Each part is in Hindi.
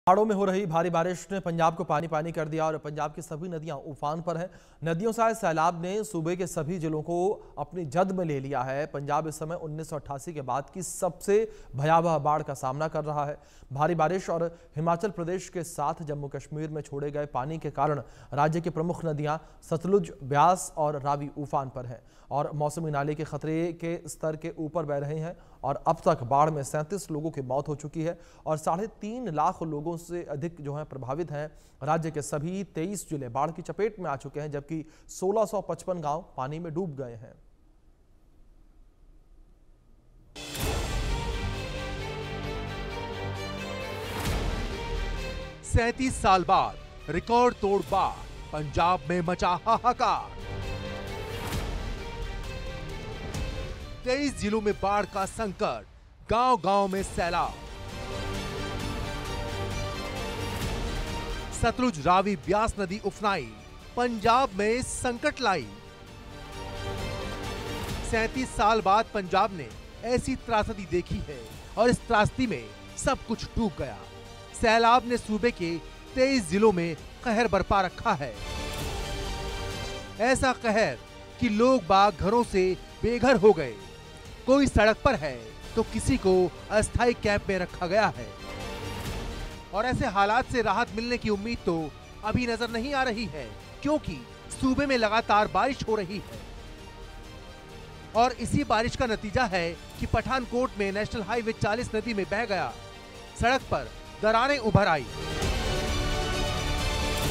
पहाड़ों में हो रही भारी बारिश ने पंजाब को पानी पानी कर दिया और पंजाब की सभी नदियां उफान पर हैं। नदियों से आए सैलाब ने सूबे के सभी जिलों को अपनी जद में ले लिया है। पंजाब इस समय 1988 के बाद की सबसे भयावह बाढ़ का सामना कर रहा है। भारी बारिश और हिमाचल प्रदेश के साथ जम्मू कश्मीर में छोड़े गए पानी के कारण राज्य की प्रमुख नदियां सतलुज, ब्यास और रावी उफान पर हैं और मौसमी नाले के खतरे के स्तर के ऊपर बह रहे हैं और अब तक बाढ़ में 37 लोगों की मौत हो चुकी है और 3.5 लाख लोगों से अधिक जो हैं प्रभावित हैं। राज्य के सभी 23 जिले बाढ़ की चपेट में आ चुके हैं, जबकि 1655 गांव पानी में डूब गए हैं। सैंतीस साल बाद रिकॉर्ड तोड़ बाढ़, पंजाब में मचा हाहाकार। 23 जिलों में बाढ़ का संकट, गांव-गांव में सैलाब। सतलुज, रावी, ब्यास नदी उफनाई, पंजाब में संकट लाई। 37 साल बाद पंजाब ने ऐसी त्रासदी देखी है और इस त्रासदी में सब कुछ डूब गया। सैलाब ने सूबे के 23 जिलों में कहर बरपा रखा है। ऐसा कहर कि लोग बाग घरों से बेघर हो गए। कोई सड़क पर है तो किसी को अस्थायी कैंप में रखा गया है और ऐसे हालात से राहत मिलने की उम्मीद तो अभी नजर नहीं आ रही है, क्योंकि सूबे में लगातार बारिश हो रही है और इसी बारिश का नतीजा है कि पठानकोट में नेशनल हाईवे 40 नदी में बह गया। सड़क पर दरारें उभर आई।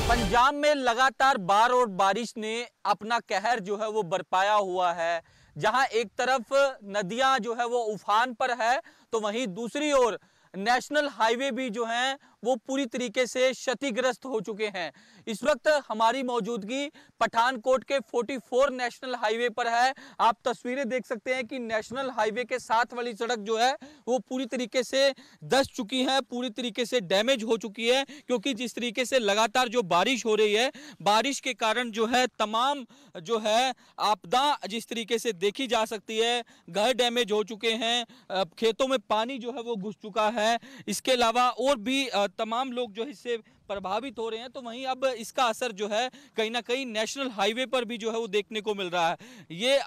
पंजाब में लगातार बाढ़ और बारिश ने अपना कहर जो है वो बरपाया हुआ है। जहां एक तरफ नदियां जो है वो उफान पर है, तो वहीं दूसरी ओर नेशनल हाईवे भी जो हैं वो पूरी तरीके से क्षतिग्रस्त हो चुके हैं। इस वक्त हमारी मौजूदगी पठानकोट के 44 नेशनल हाईवे पर है। आप तस्वीरें देख सकते हैं कि नेशनल हाईवे के साथ वाली सड़क जो है वो पूरी तरीके से धंस चुकी है, पूरी तरीके से डैमेज हो चुकी है, क्योंकि जिस तरीके से लगातार जो बारिश हो रही है, बारिश के कारण जो है तमाम जो है आपदा जिस तरीके से देखी जा सकती है, घर डैमेज हो चुके हैं, खेतों में पानी जो है वो घुस चुका है। इसके अलावा और भी तमाम लोग जो इससे प्रभावित हो रहे हैं। तो वहीं अब इसका असर जो है कहीं ना कहीं नेशनल हाईवे पर भी जो है वो देखने को मिल रहा है। ये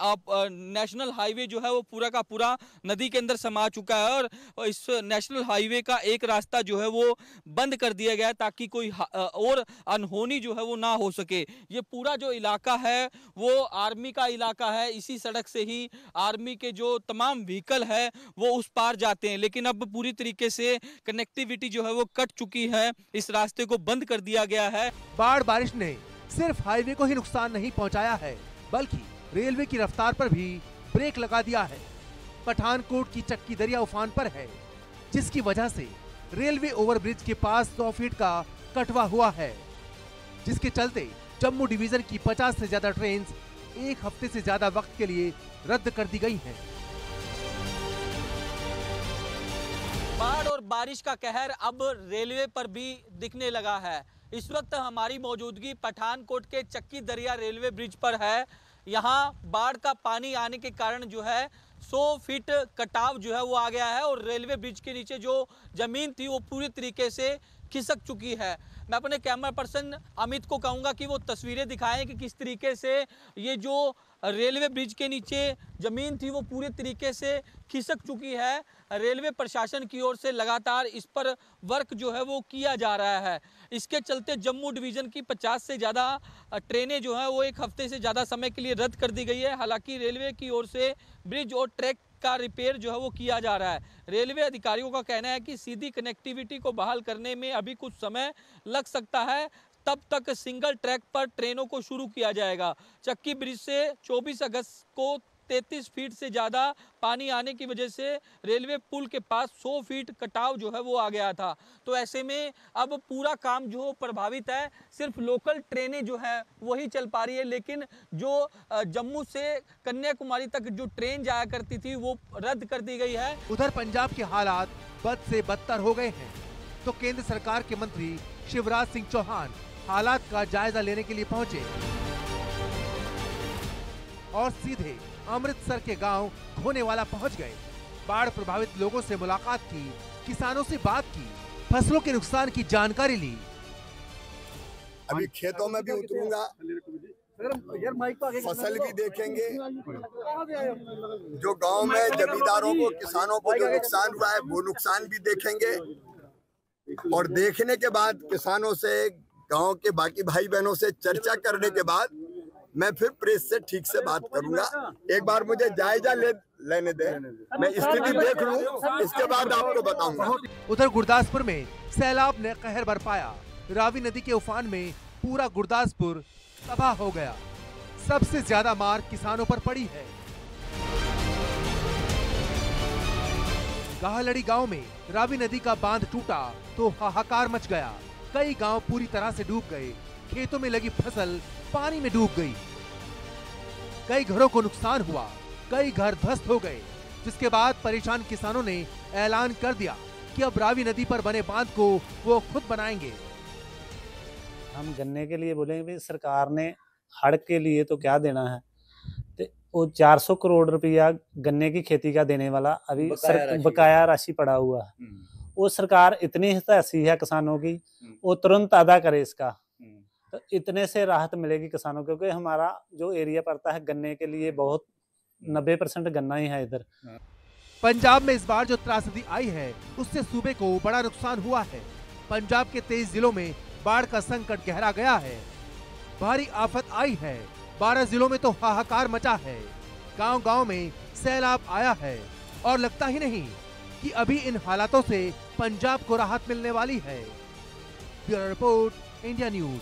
नेशनल हाईवे जो है वो पूरा का पूरा नदी के अंदर समा चुका है और इस नेशनल हाईवे का एक रास्ता जो है वो बंद कर दिया गया है ताकि कोई और अनहोनी जो है वो ना हो सके। ये पूरा जो इलाका है वो आर्मी का इलाका है। इसी सड़क से ही आर्मी के जो तमाम व्हीकल है वो उस पार जाते हैं, लेकिन अब पूरी तरीके से कनेक्टिविटी जो है वो कट चुकी है। इस रास्ते को बंद कर दिया गया है। बाढ़ बारिश ने सिर्फ हाईवे को ही नुकसान नहीं पहुंचाया है, बल्कि रेलवे की रफ्तार पर भी ब्रेक लगा दिया है। पठानकोट की चक्की दरिया उफान पर है, जिसकी वजह से रेलवे ओवरब्रिज के पास 100 फीट का कटवा हुआ है, जिसके चलते जम्मू डिवीजन की 50 से ज्यादा ट्रेन एक हफ्ते से ज्यादा वक्त के लिए रद्द कर दी गई हैं। बाढ़ और बारिश का कहर अब रेलवे पर भी दिखने लगा है। इस वक्त हमारी मौजूदगी पठानकोट के चक्की दरिया रेलवे ब्रिज पर है। यहाँ बाढ़ का पानी आने के कारण जो है 100 फीट कटाव जो है वो आ गया है और रेलवे ब्रिज के नीचे जो जमीन थी वो पूरी तरीके से खिसक चुकी है। मैं अपने कैमरा पर्सन अमित को कहूँगा कि वो तस्वीरें दिखाएं कि किस तरीके से ये जो रेलवे ब्रिज के नीचे ज़मीन थी वो पूरे तरीके से खिसक चुकी है। रेलवे प्रशासन की ओर से लगातार इस पर वर्क जो है वो किया जा रहा है। इसके चलते जम्मू डिवीज़न की 50 से ज़्यादा ट्रेनें जो हैं वो एक हफ्ते से ज़्यादा समय के लिए रद्द कर दी गई है। हालांकि रेलवे की ओर से ब्रिज और ट्रैक का रिपेयर जो है वो किया जा रहा है। रेलवे अधिकारियों का कहना है कि सीधी कनेक्टिविटी को बहाल करने में अभी कुछ समय लग सकता है, तब तक सिंगल ट्रैक पर ट्रेनों को शुरू किया जाएगा। चक्की ब्रिज से 24 अगस्त को 33 फीट से ज़्यादा पानी आने की वजह से रेलवे पुल के पास 100 फीट कटाव जो है वो आ गया था। तो ऐसे में अब पूरा काम जो प्रभावित है, सिर्फ लोकल ट्रेनें जो है वही चल पा रही है, लेकिन जो जम्मू से कन्याकुमारी तक जो ट्रेन जाया करती थी वो रद्द कर दी गई है। उधर पंजाब के हालात बद से बदतर हो गए हैं, तो केंद्र सरकार के मंत्री शिवराज सिंह चौहान हालात का जायजा लेने के लिए पहुंचे और सीधे अमृतसर के गांव घोनेवाला पहुंच गए। बाढ़ प्रभावित लोगों से मुलाकात की, किसानों से बात की फसलों के नुकसान की जानकारी ली। अभी खेतों में भी उतरूंगा, फसल भी देखेंगे। जो गांव में जमींदारों को, किसानों को जो नुकसान हुआ है वो नुकसान भी देखेंगे। और देखने के बाद किसानों से, गांव के बाकी भाई बहनों से चर्चा करने के बाद मैं फिर प्रेस से ठीक से बात करूंगा। एक बार मुझे जायजा लेने दे, मैं स्थिति देख लूं, इसके बाद आपको बताऊंगा। उधर गुरदासपुर में सैलाब ने कहर बरपाया। रावी नदी के उफान में पूरा गुरदासपुर तबाह हो गया। सबसे ज्यादा मार किसानों पर पड़ी है। गाहलड़ी गांव में रावी नदी का बांध टूटा तो हाहाकार मच गया। कई गांव पूरी तरह से डूब गए। खेतों में लगी फसल पानी में डूब गई। कई घरों को नुकसान हुआ, कई घर ध्वस्त हो गए। जिसके बाद परेशान किसानों ने ऐलान कर दिया कि अब रावी नदी पर बने बांध को वो खुद बनाएंगे। हम गन्ने के लिए बोलेंगे, सरकार ने हड़ के लिए तो क्या देना है, तो वो 400 करोड़ रुपया गन्ने की खेती का देने वाला अभी बकाया राशि पड़ा हुआ है। वो सरकार इतनी हितैषी है किसानों की, वो तुरंत अदा करे इसका, तो इतने से राहत मिलेगी किसानों को। क्योंकि हमारा जो एरिया पड़ता है गन्ने के लिए बहुत 90% गन्ना ही है इधर। पंजाब में इस बार जो त्रासदी आई है उससे सूबे को बड़ा नुकसान हुआ है। पंजाब के 23 जिलों में बाढ़ का संकट गहरा गया है। भारी आफत आई है। 12 जिलों में तो हाहाकार मचा है। गांव-गांव में सैलाब आया है और लगता ही नहीं कि अभी इन हालातों से पंजाब को राहत मिलने वाली है। Bureau report, India news.